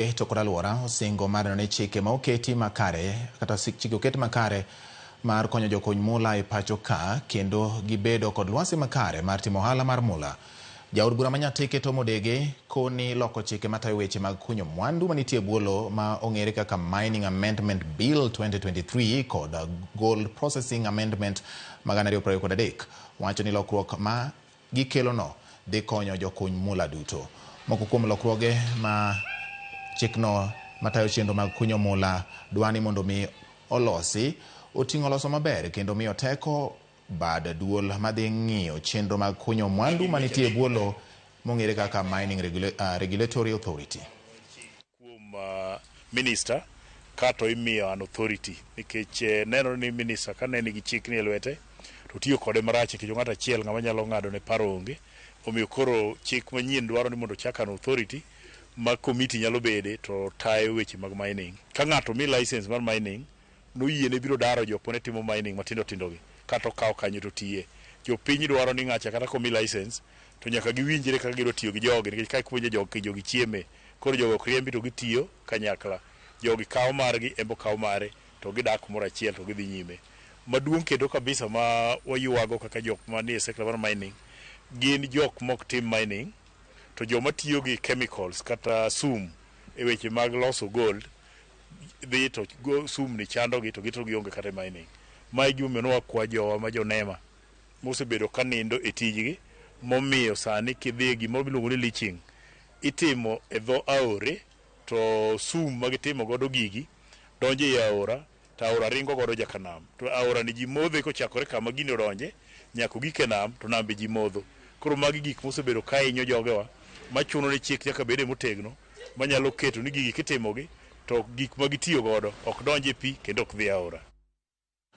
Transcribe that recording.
To kod aluora osingo mar ne chike ma oketi makare kata chike oketi makare mar konyo jokuny mula e pacho ka kendo gibedo kod lwasi makare mar timo ohala mar mula. Jaod bura manyatike Tom Odege koni loko chike matayo weche mag kunyo mwandu manitie bwolo ma ong'ere kaka Mining Amendment Bill 2023 kod Gold Processing Amendment 2023 wacho ni lokruok ma gikelono dhi konyo jokuny mula duto. Moko kuom lokruoge ma chikno matayo chenro mag kunyo mula dwani mondo mi olosi oting'o loso maber kendo miyo teko bad duol madhi ng'iyo chenro mag kunyo mwandu manitie bwolo mong'ere kaka Mining Regulatory Authority. Kuom minister kato imiyo an authority nikech neno ni minister ka ne nigi chik ni e lwete to tiyo kode marach nikech ng'ato achiel ng'ama nyalo ng'ado ne paro onge, omiyo koro chik manyien dwaro ni mondo chak an authority ma komiti nyalo bede to tayo weche mag mining. Ka ng'ato mi license mar mining noyiene biro daro jopone timo mining matindo tindogi kato kawo kanyo to tiye. Jopiny dwaro ni ng'acha kata komi license to nyaka giwinjre kaka gidwa tiyo gi jogi nikech ka puonjo jogi chieme koro jogo ok riembi to gitiyo kanyakla. Jogi kawo margi embo kawo mare to gidak kumoro achiel to gidhi nyime. Maduong' kendo kabisa ma wayuago kaka jok manie sector mar mining gin jok mok tim mining to joma tiyo gi chemicals kata sum e weche mag loso gold dhi to sum ni chandogi to gito gionge kata mining. Mae gimomiyo wakwa jowa ma jonema mosebedo ka nindo e tijgi momiyo sani kidhi gimoro miluongo ni leaching itimo e dho aore to sum ma gitimo godo gigi donjo e aora to aora ringo godo jakanam to aora ni ji modhe kochakore kama gini odonje nyaka gike nam to nambe ji modho. Koro magi gik mosebedo ka hinyo jogewa machuno ni chik nyaka bede motegno manyalo keto ni gigi kitimogi to gik ma gitiyo godo ok donje pi kendo ok dhi aora.